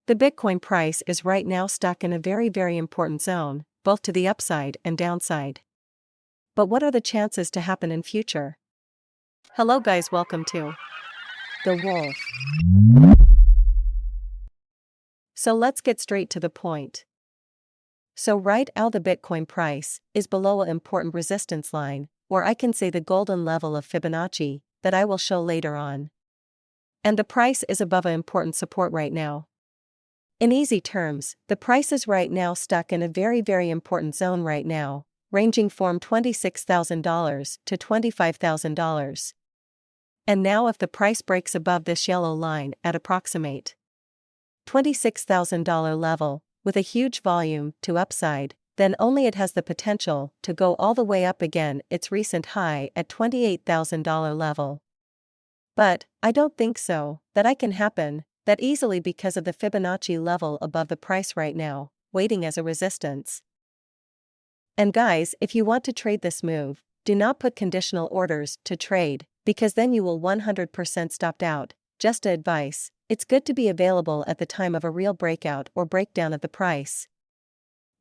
The Bitcoin price is right now stuck in a very important zone, both to the upside and downside. But what are the chances to happen in future? Hello guys, welcome to The Wolf. So let's get straight to the point. So right now the Bitcoin price is below an important resistance line, or I can say the golden level of Fibonacci, that I will show later on. And the price is above an important support right now. In easy terms, the price is right now stuck in a very important zone right now, ranging from $26,000 to $25,000. And now if the price breaks above this yellow line at approximate $26,000 level, with a huge volume to upside, then only it has the potential to go all the way up again its recent high at $28,000 level. But I don't think so, that can happen that easily because of the Fibonacci level above the price right now, waiting as a resistance. And guys, if you want to trade this move, do not put conditional orders to trade, because then you will 100% stopped out. Just advice, it's good to be available at the time of a real breakout or breakdown of the price,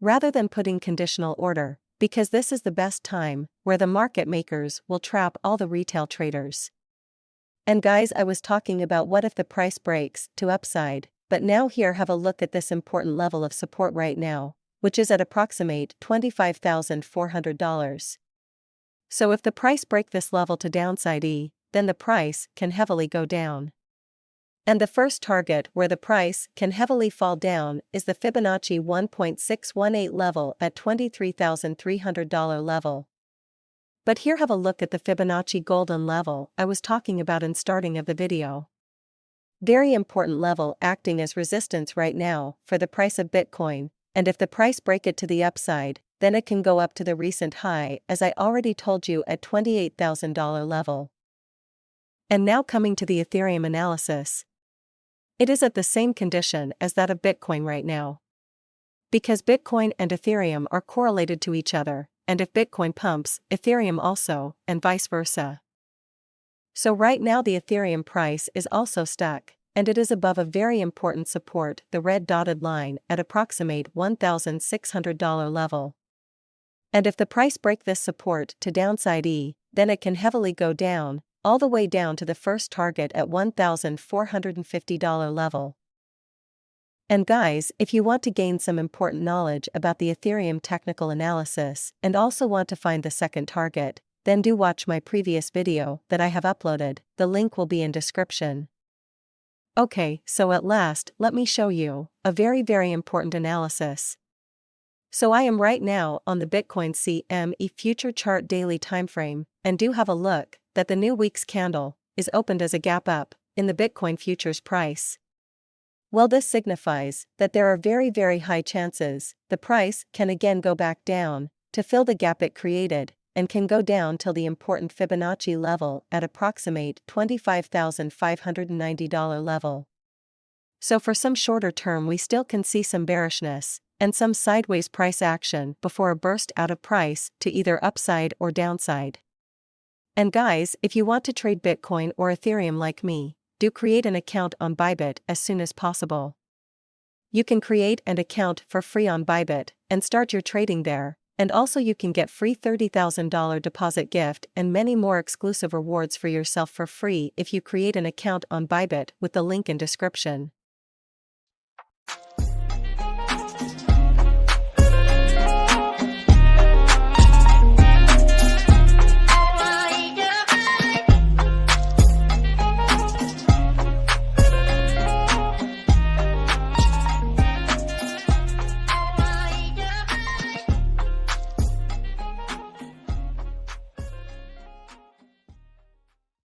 rather than putting conditional order, because this is the best time where the market makers will trap all the retail traders. And guys, I was talking about what if the price breaks to upside, but now here have a look at this important level of support right now, which is at approximate $25,400. So if the price break this level to downside then the price can heavily go down. And the first target where the price can heavily fall down is the Fibonacci 1.618 level at $23,300 level. But here have a look at the Fibonacci golden level I was talking about in starting of the video. Very important level acting as resistance right now for the price of Bitcoin, and if the price break it to the upside, then it can go up to the recent high as I already told you at $28,000 level. And now coming to the Ethereum analysis. It is at the same condition as that of Bitcoin right now. Because Bitcoin and Ethereum are correlated to each other, and if Bitcoin pumps, Ethereum also, and vice versa. So right now the Ethereum price is also stuck, and it is above a very important support, the red dotted line, at approximate $1,600 level. And if the price break this support to downside then it can heavily go down, all the way down to the first target at $1,450 level. And guys, if you want to gain some important knowledge about the Ethereum technical analysis and also want to find the second target, then do watch my previous video that I have uploaded, the link will be in description. Okay, so at last, let me show you a very important analysis. So I am right now on the Bitcoin CME future chart daily timeframe, and do have a look that the new week's candle is opened as a gap up in the Bitcoin futures price. Well, this signifies that there are very high chances the price can again go back down to fill the gap it created, and can go down till the important Fibonacci level at approximate $25,590 level. So for some shorter term we still can see some bearishness and some sideways price action before a burst out of price to either upside or downside. And guys, if you want to trade Bitcoin or Ethereum like me, do create an account on Bybit as soon as possible. You can create an account for free on Bybit and start your trading there, and also you can get free $30,000 deposit gift and many more exclusive rewards for yourself for free if you create an account on Bybit with the link in description.